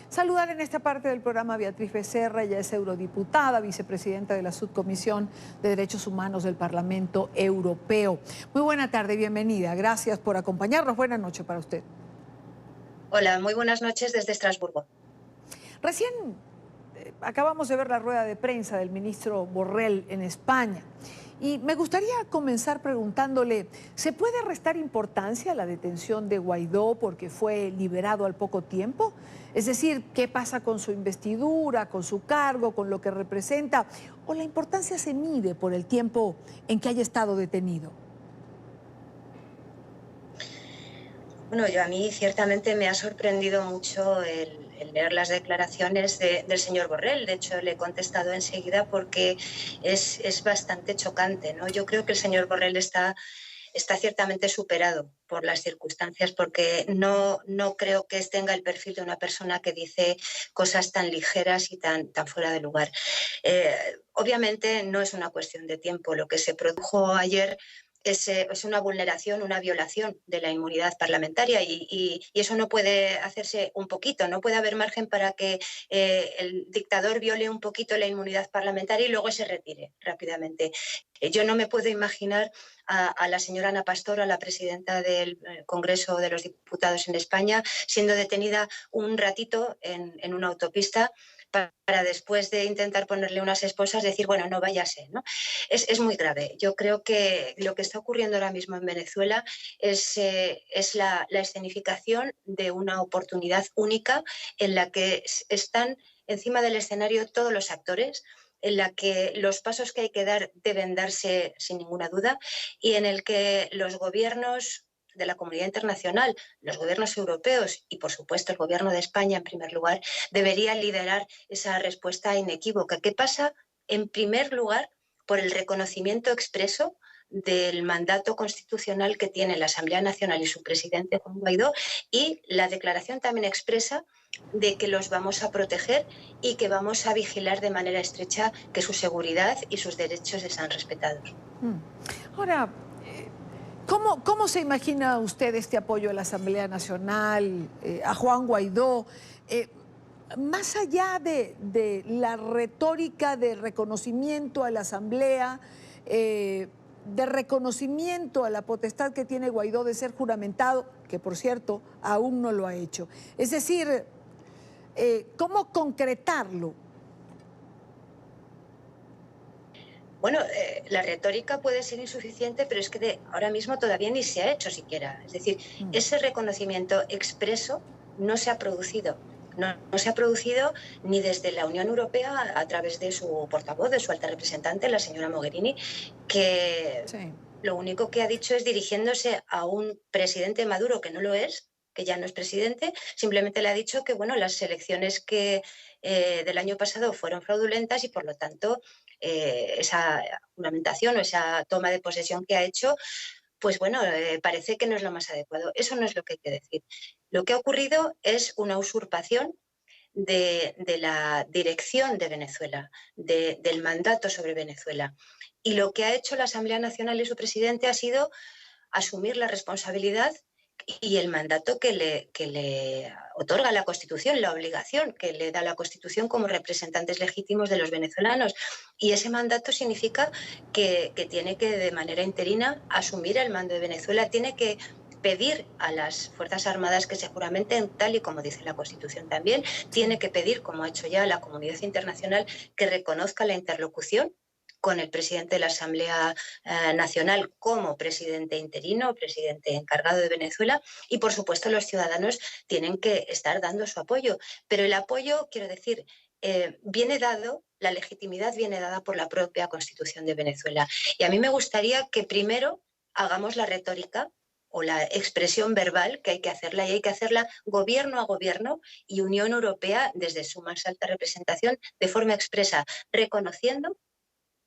saludar en esta parte del programa a Beatriz Becerra. Ella es eurodiputada, vicepresidenta de la Subcomisión de Derechos Humanos del Parlamento Europeo. Muy buena tarde, bienvenida. Gracias por acompañarnos. Buenas noches para usted. Hola, muy buenas noches desde Estrasburgo. Recién acabamos de ver la rueda de prensa del ministro Borrell en España. Y me gustaría comenzar preguntándole, ¿se puede restar importancia a la detención de Guaidó porque fue liberado al poco tiempo? Es decir, ¿qué pasa con su investidura, con su cargo, con lo que representa? ¿O la importancia se mide por el tiempo en que haya estado detenido? Bueno, a mí ciertamente me ha sorprendido mucho el leer las declaraciones del señor Borrell. De hecho, le he contestado enseguida porque es bastante chocante, ¿no? Yo creo que el señor Borrell está ciertamente superado por las circunstancias, porque no creo que tenga el perfil de una persona que dice cosas tan ligeras y tan fuera de lugar. Obviamente no es una cuestión de tiempo. Lo que se produjo ayer es una vulneración, una violación de la inmunidad parlamentaria y eso no puede hacerse un poquito, no puede haber margen para que el dictador viole un poquito la inmunidad parlamentaria y luego se retire rápidamente. Yo no me puedo imaginar a la señora Ana Pastor, a la presidenta del Congreso de los Diputados en España, siendo detenida un ratito en una autopista para después de intentar ponerle unas esposas decir, bueno, no váyase, ¿no? Es muy grave. Yo creo que lo que está ocurriendo ahora mismo en Venezuela es la escenificación de una oportunidad única en la que están encima del escenario todos los actores, en la que los pasos que hay que dar deben darse sin ninguna duda y en el que los gobiernos de la comunidad internacional, los gobiernos europeos y, por supuesto, el gobierno de España, en primer lugar, deberían liderar esa respuesta inequívoca. ¿Qué pasa? En primer lugar, por el reconocimiento expreso del mandato constitucional que tiene la Asamblea Nacional y su presidente, Juan Guaidó, y la declaración también expresa de que los vamos a proteger y que vamos a vigilar de manera estrecha que su seguridad y sus derechos sean respetados. Ahora, ¿cómo se imagina usted este apoyo a la Asamblea Nacional, a Juan Guaidó? Más allá de la retórica de reconocimiento a la Asamblea, de reconocimiento a la potestad que tiene Guaidó de ser juramentado, que por cierto aún no lo ha hecho. Es decir, ¿cómo concretarlo? Bueno, la retórica puede ser insuficiente, pero es que ahora mismo todavía ni se ha hecho siquiera. Es decir, ese reconocimiento expreso no se ha producido. No se ha producido ni desde la Unión Europea a través de su portavoz, de su alta representante, la señora Mogherini, que sí, lo único que ha dicho es, dirigiéndose a un presidente Maduro que no lo es, que ya no es presidente, simplemente le ha dicho que bueno, las elecciones del año pasado fueron fraudulentas y por lo tanto esa juramentación o esa toma de posesión que ha hecho, pues bueno, parece que no es lo más adecuado. Eso no es lo que hay que decir. Lo que ha ocurrido es una usurpación de la dirección de Venezuela, del mandato sobre Venezuela. Y lo que ha hecho la Asamblea Nacional y su presidente ha sido asumir la responsabilidad y el mandato que le otorga la Constitución, la obligación que le da la Constitución como representantes legítimos de los venezolanos. Y ese mandato significa que tiene que, de manera interina, asumir el mando de Venezuela, tiene que pedir a las Fuerzas Armadas que se juramenten, tal y como dice la Constitución también, tiene que pedir, como ha hecho ya la comunidad internacional, que reconozca la interlocución con el presidente de la Asamblea Nacional como presidente interino, presidente encargado de Venezuela, y por supuesto los ciudadanos tienen que estar dando su apoyo. Pero el apoyo, quiero decir, viene dado, la legitimidad viene dada por la propia Constitución de Venezuela. Y a mí me gustaría que primero hagamos la retórica o la expresión verbal, que hay que hacerla, y hay que hacerla gobierno a gobierno y Unión Europea desde su más alta representación de forma expresa, reconociendo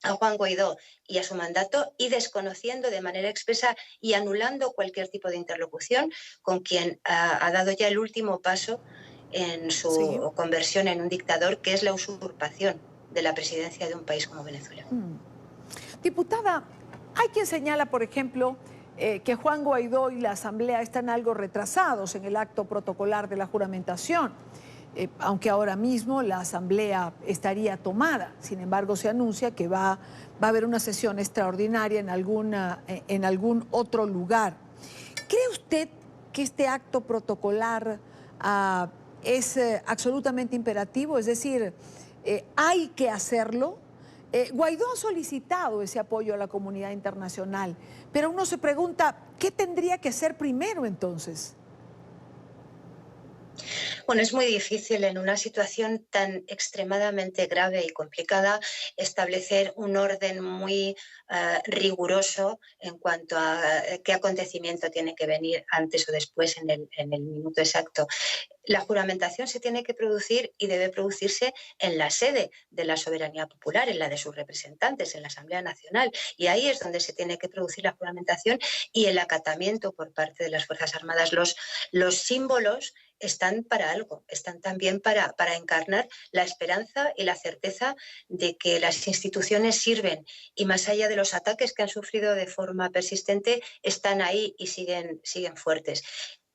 a Juan Guaidó y a su mandato y desconociendo de manera expresa y anulando cualquier tipo de interlocución con quien ha dado ya el último paso en su conversión en un dictador, que es la usurpación de la presidencia de un país como Venezuela. Diputada, hay quien señala, por ejemplo, que Juan Guaidó y la Asamblea están algo retrasados en el acto protocolar de la juramentación. aunque ahora mismo la asamblea estaría tomada. Sin embargo, se anuncia que va a haber una sesión extraordinaria en algún otro lugar. ¿Cree usted que este acto protocolar es absolutamente imperativo? Es decir, hay que hacerlo. Guaidó ha solicitado ese apoyo a la comunidad internacional, pero uno se pregunta, ¿qué tendría que ser primero entonces? Bueno, es muy difícil en una situación tan extremadamente grave y complicada establecer un orden muy riguroso en cuanto a qué acontecimiento tiene que venir antes o después en el minuto exacto. La juramentación se tiene que producir y debe producirse en la sede de la soberanía popular, en la de sus representantes, en la Asamblea Nacional. Y ahí es donde se tiene que producir la juramentación y el acatamiento por parte de las Fuerzas Armadas. Los símbolos están para algo, están también para encarnar la esperanza y la certeza de que las instituciones sirven y más allá de los ataques que han sufrido de forma persistente, están ahí y siguen fuertes.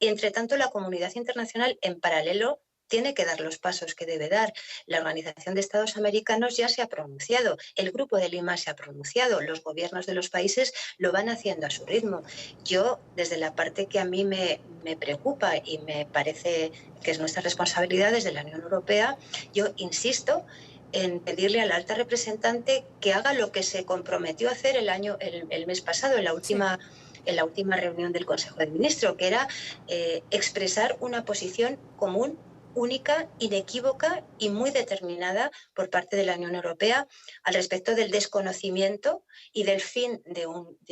Y entre tanto, la comunidad internacional en paralelo tiene que dar los pasos que debe dar. La Organización de Estados Americanos ya se ha pronunciado, el Grupo de Lima se ha pronunciado, los gobiernos de los países lo van haciendo a su ritmo. Yo, desde la parte que a mí me preocupa y me parece que es nuestra responsabilidad desde la Unión Europea, yo insisto en pedirle a la alta representante que haga lo que se comprometió a hacer el mes pasado, Sí. en la última reunión del Consejo de Ministros, que era expresar una posición común, única, inequívoca y muy determinada por parte de la Unión Europea al respecto del desconocimiento y del fin de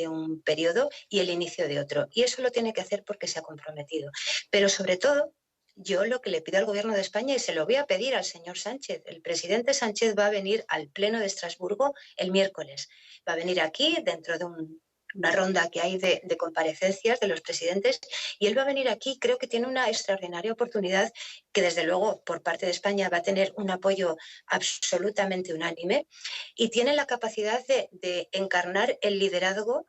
un periodo y el inicio de otro. Y eso lo tiene que hacer porque se ha comprometido. Pero sobre todo, yo lo que le pido al Gobierno de España, y se lo voy a pedir al señor Sánchez, el presidente Sánchez va a venir al Pleno de Estrasburgo el miércoles. Va a venir aquí dentro de una ronda que hay de comparecencias de los presidentes y él va a venir aquí, creo que tiene una extraordinaria oportunidad que desde luego por parte de España va a tener un apoyo absolutamente unánime y tiene la capacidad de encarnar el liderazgo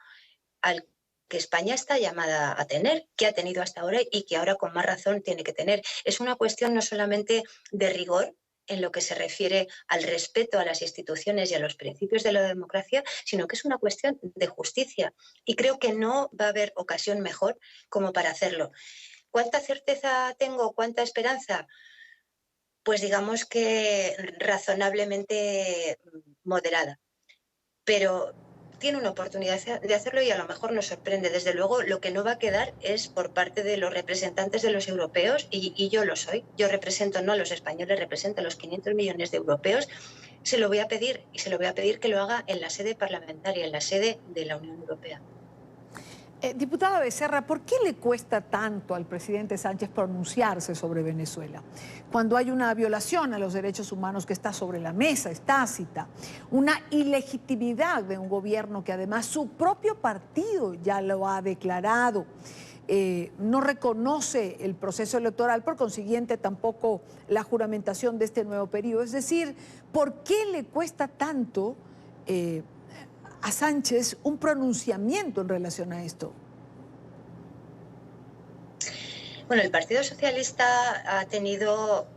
al que España está llamada a tener, que ha tenido hasta ahora y que ahora con más razón tiene que tener. Es una cuestión no solamente de rigor en lo que se refiere al respeto a las instituciones y a los principios de la democracia, sino que es una cuestión de justicia. Y creo que no va a haber ocasión mejor como para hacerlo. ¿Cuánta certeza tengo? ¿Cuánta esperanza? Pues digamos que razonablemente moderada. Pero tiene una oportunidad de hacerlo y a lo mejor nos sorprende. Desde luego, lo que no va a quedar es por parte de los representantes de los europeos, y yo lo soy. Yo represento no a los españoles, represento a los 500 millones de europeos. Se lo voy a pedir y se lo voy a pedir que lo haga en la sede parlamentaria, en la sede de la Unión Europea. Diputada Becerra, ¿por qué le cuesta tanto al presidente Sánchez pronunciarse sobre Venezuela? Cuando hay una violación a los derechos humanos que está sobre la mesa, es tácita, una ilegitimidad de un gobierno que además su propio partido ya lo ha declarado, no reconoce el proceso electoral, por consiguiente tampoco la juramentación de este nuevo periodo. Es decir, ¿por qué le cuesta tanto a Sánchez un pronunciamiento en relación a esto? Bueno, el Partido Socialista ha tenido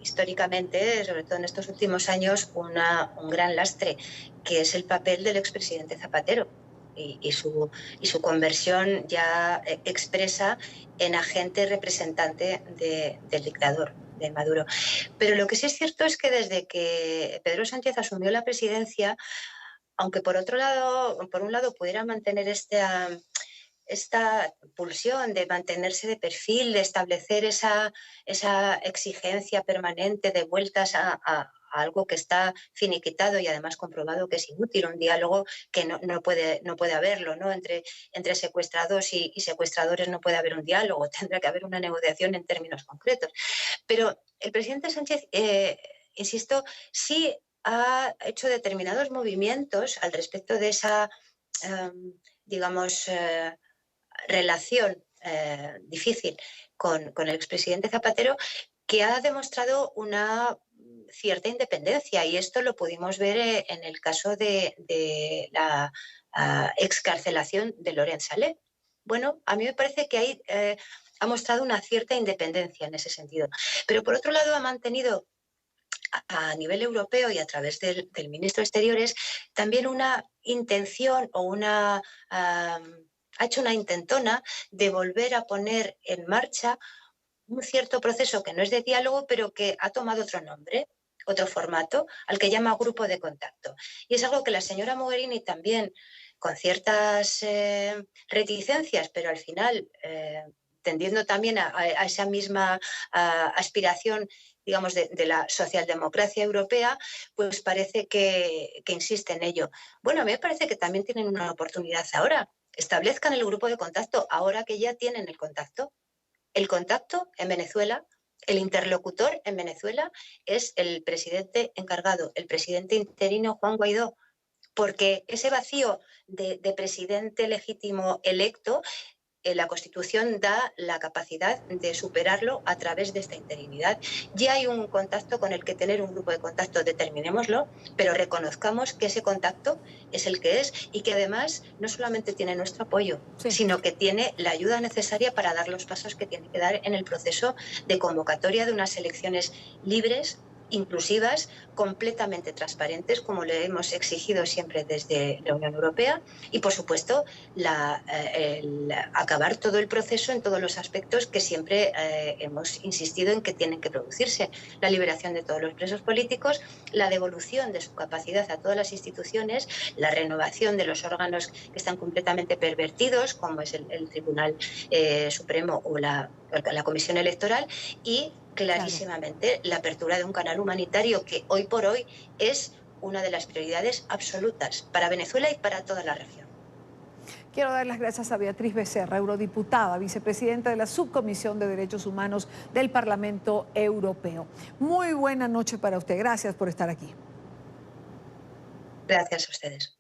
históricamente, sobre todo en estos últimos años, un gran lastre, que es el papel del expresidente Zapatero y su conversión ya expresa en agente representante del dictador, de Maduro. Pero lo que sí es cierto es que desde que Pedro Sánchez asumió la presidencia, aunque por un lado pudiera mantener esta pulsión de mantenerse de perfil, de establecer esa exigencia permanente de vueltas a algo que está finiquitado y además comprobado que es inútil, un diálogo que no puede haberlo, ¿no? Entre secuestrados y secuestradores no puede haber un diálogo, tendrá que haber una negociación en términos concretos. Pero el presidente Sánchez, insisto, sí ha hecho determinados movimientos al respecto de esa, digamos, relación difícil con el expresidente Zapatero, que ha demostrado una cierta independencia, y esto lo pudimos ver en el caso de la excarcelación de Lorent Saleh. Bueno, a mí me parece que hay ha mostrado una cierta independencia en ese sentido. Pero por otro lado ha mantenido a nivel europeo y a través del ministro de Exteriores también una intención o ha hecho una intentona de volver a poner en marcha un cierto proceso que no es de diálogo, pero que ha tomado otro nombre, otro formato, al que llama grupo de contacto. Y es algo que la señora Mogherini también, con ciertas reticencias, pero al final tendiendo también a esa misma aspiración, digamos, de la socialdemocracia europea, pues parece que insiste en ello. Bueno, a mí me parece que también tienen una oportunidad ahora. Establezcan el grupo de contacto ahora que ya tienen el contacto. El contacto en Venezuela, el interlocutor en Venezuela es el presidente encargado, el presidente interino Juan Guaidó, porque ese vacío de presidente legítimo electo, la Constitución da la capacidad de superarlo a través de esta interinidad. Ya hay un contacto con el que tener un grupo de contacto, determinémoslo, pero reconozcamos que ese contacto es el que es y que además no solamente tiene nuestro apoyo, Sí. sino que tiene la ayuda necesaria para dar los pasos que tiene que dar en el proceso de convocatoria de unas elecciones libres, inclusivas, completamente transparentes, como le hemos exigido siempre desde la Unión Europea, y por supuesto el acabar todo el proceso en todos los aspectos que siempre hemos insistido en que tienen que producirse: la liberación de todos los presos políticos, la devolución de su capacidad a todas las instituciones, la renovación de los órganos que están completamente pervertidos, como es el Tribunal Supremo o la Comisión Electoral, y clarísimamente la apertura de un canal humanitario que hoy por hoy es una de las prioridades absolutas para Venezuela y para toda la región. Quiero dar las gracias a Beatriz Becerra, eurodiputada, vicepresidenta de la Subcomisión de Derechos Humanos del Parlamento Europeo. Muy buena noche para usted. Gracias por estar aquí. Gracias a ustedes.